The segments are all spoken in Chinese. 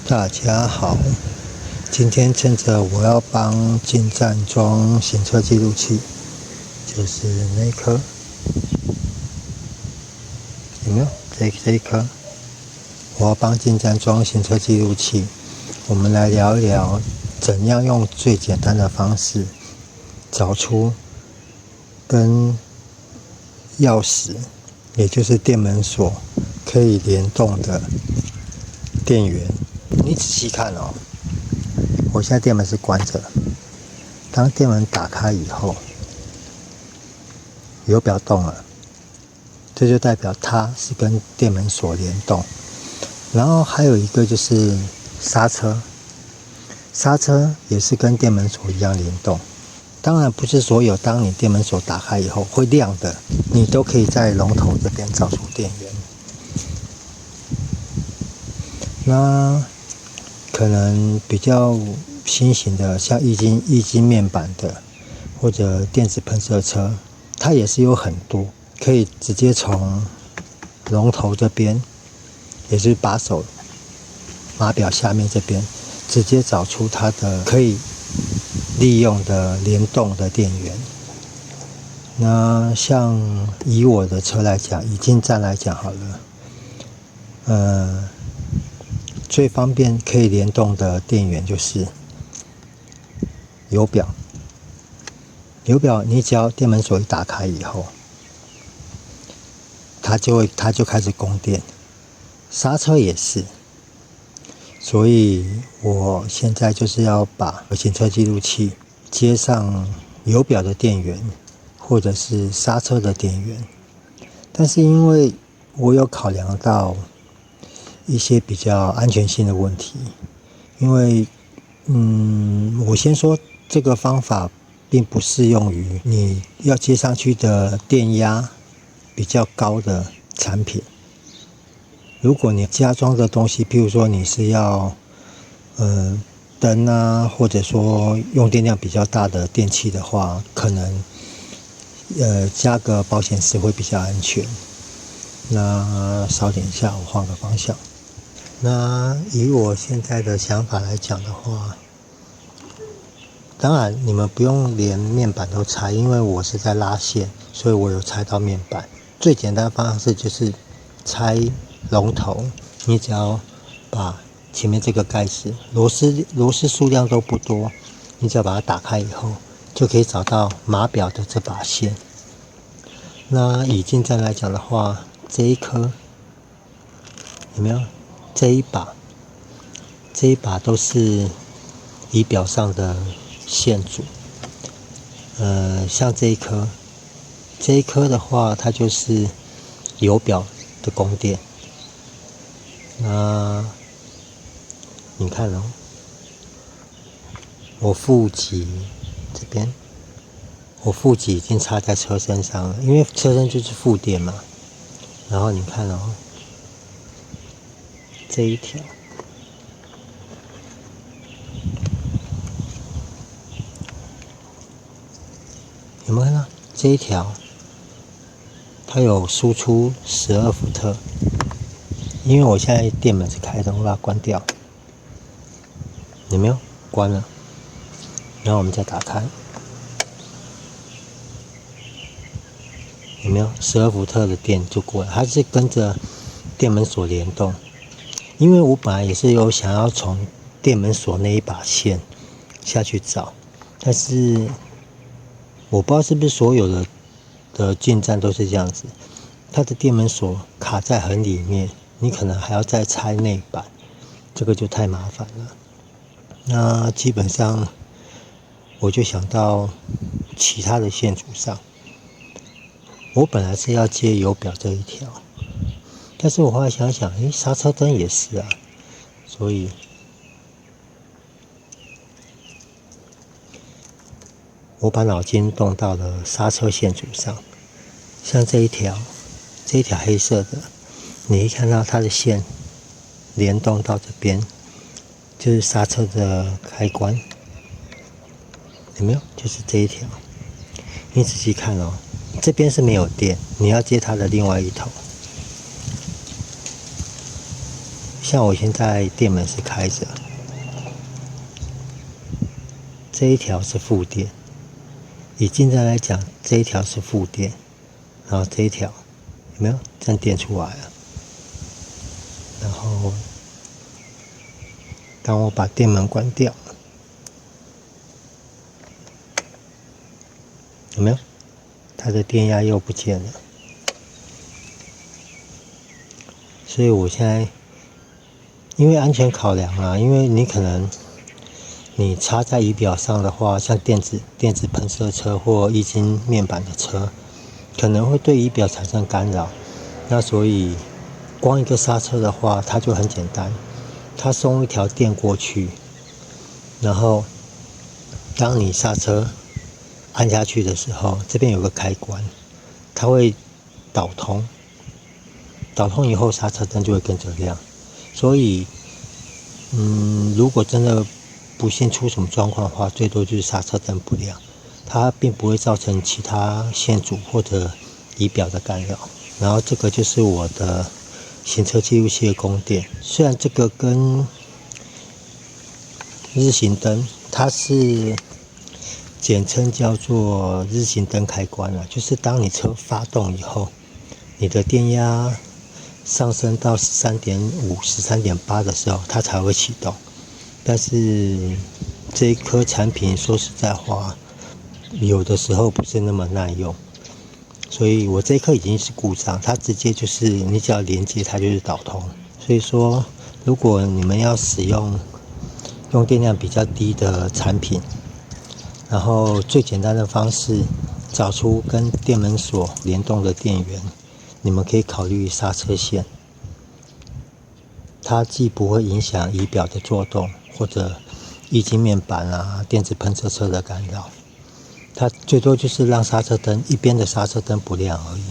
大家好，今天趁着我要帮进站装行车记录器，就是那一颗，有没有？这一颗，我要帮进站装行车记录器。我们来聊一聊，怎样用最简单的方式找出跟钥匙，也就是电门锁可以联动的电源。你仔细看哦，我现在电门是关着，当电门打开以后，油表动了，这就代表它是跟电门锁联动。然后还有一个就是刹车，刹车也是跟电门锁一样联动。当然不是所有当你电门锁打开以后会亮的，你都可以在龙头这边找出电源。那可能比较新型的，像液晶面板的，或者电子喷射车，它也是有很多可以直接从龙头这边，也就是把手码表下面这边，直接找出它的可以利用的联动的电源。那像以我的车来讲，以进站来讲好了，最方便可以联动的电源就是油表。油表你只要电门锁一打开以后，它就开始供电。刹车也是，所以我现在就是要把行车记录器接上油表的电源，或者是刹车的电源。但是因为我有考量到一些比较安全性的问题，因为我先说这个方法并不适用于你要接上去的电压比较高的产品。如果你加装的东西，譬如说你是要灯啊，或者说用电量比较大的电器的话，可能加个保险丝会比较安全。那稍等一下，我换个方向。那以我现在的想法来讲的话，当然你们不用连面板都拆，因为我是在拉线，所以我有拆到面板。最简单的方式就是拆龙头，你只要把前面这个盖子，螺丝数量都不多，你只要把它打开以后，就可以找到码表的这把线。那以进站来讲的话，这一颗有没有？这一把都是仪表上的线组。像这一颗的话，它就是油表的供电。那你看哦，我负极这边，我负极已经插在车身上了，因为车身就是负电嘛。然后你看哦，这一条，有没有看到这一条？它有输出12伏特，因为我现在电门是开的，我把它关掉，有没有？关了。然后我们再打开，有没有12伏特的电就过来？它是跟着电门锁联动。因为我本来也是有想要从电门锁那一把线下去找，但是我不知道是不是所有的进站都是这样子，它的电门锁卡在很里面，你可能还要再拆内板，这个就太麻烦了。那基本上我就想到其他的线组上，我本来是要接油表这一条，但是我后来想想，刹车灯也是啊，所以我把脑筋动到了刹车线组上。像这一条黑色的，你一看到它的线联动到这边，就是刹车的开关，有没有？就是这一条。你仔细看哦，这边是没有电，你要接它的另外一头。像我现在电门是开着，这一条是负电，以进站来讲，这一条是负电，然后这一条有没有正电出来了？然后当我把电门关掉，有没有？它的电压又不见了。所以我现在因为安全考量啊，因为你可能你插在仪表上的话，像电子喷射车或液晶面板的车，可能会对仪表产生干扰。那所以光一个刹车的话，它就很简单，它送一条电过去，然后当你刹车按下去的时候，这边有个开关，它会导通。导通以后，刹车灯就会跟着亮。所以，如果真的不幸出什么状况的话，最多就是刹车灯不亮，它并不会造成其他线组或者仪表的干扰。然后这个就是我的行车记录器的供电，虽然这个跟日行灯它是简称叫做日行灯开关了，就是当你车发动以后，你的电压上升到13.5、13.8的时候，它才会启动。但是这一颗产品说实在话，有的时候不是那么耐用，所以我这一颗已经是故障，它直接就是你只要连接它就是导通。所以说，如果你们要使用用电量比较低的产品，然后最简单的方式，找出跟电门锁联动的电源。你们可以考虑刹车线，它既不会影响仪表的作动或者液晶面板啊、电子喷射车的干扰，它最多就是让刹车灯一边的刹车灯不亮而已。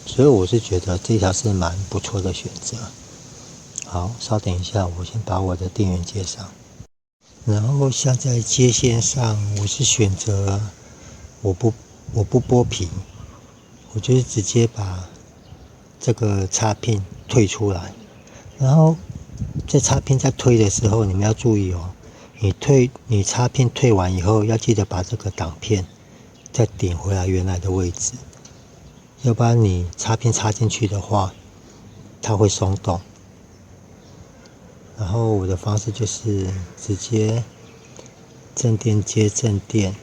所以我是觉得这条是蛮不错的选择。好，稍等一下，我先把我的电源接上。然后像在接线上，我是选择我不剥皮，我就是直接把这个插片退出来，然后在插片在推的时候，你们要注意哦，你插片退完以后，要记得把这个挡片再顶回来原来的位置，要不然你插片插进去的话，它会松动。然后我的方式就是直接正电接正电，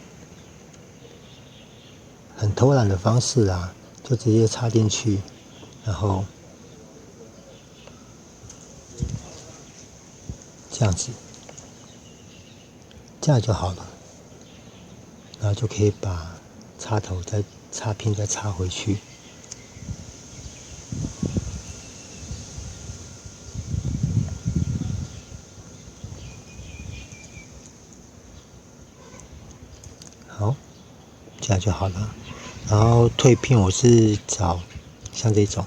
很偷懒的方式啦，就直接插进去。然后这样子，这样就好了。然后就可以把插头再插片再插回去。好，这样就好了。然后退片我是找像这种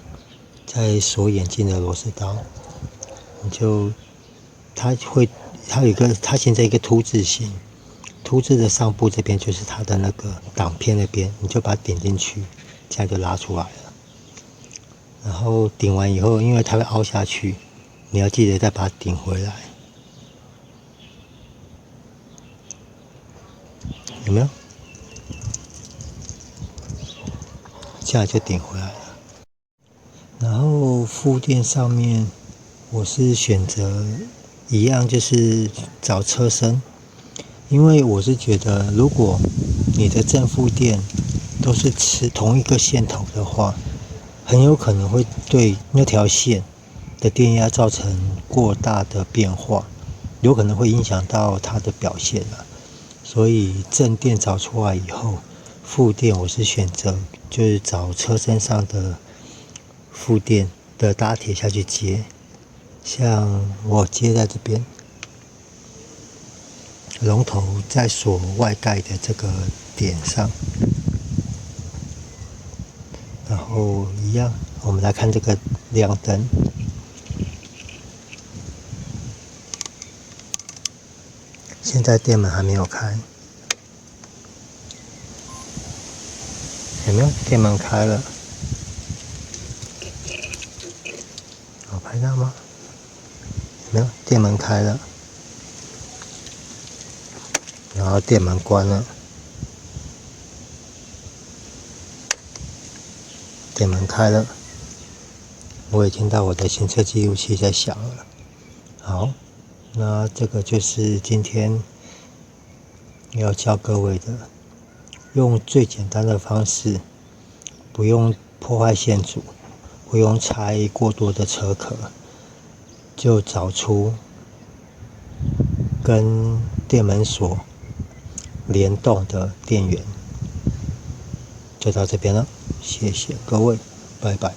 在锁眼镜的螺丝刀，它形成一个凸字形，凸字的上部这边就是它的那个挡片那边，你就把它点进去，这样就拉出来了。然后顶完以后，因为它会凹下去，你要记得再把它顶回来，有没有？这样就顶回来了。然后副电上面，我是选择一样，就是找车身，因为我是觉得，如果你的正负电都是持同一个线头的话，很有可能会对那条线的电压造成过大的变化，有可能会影响到它的表现了。所以正电找出来以后，负电我是选择就是找车身上的负电的搭铁下去接，像我接在这边，龙头在锁外盖的这个点上，然后一样，我们来看这个亮灯，现在电门还没有开，有没有？电门开了，有拍到吗？电门开了，然后电门关了，电门开了，我也听到我的行车记录器在响了。好，那这个就是今天要教各位的，用最简单的方式，不用破坏线组，不用拆过多的车壳，就找出跟电门锁联动的电源。就到这边了，谢谢各位，拜拜。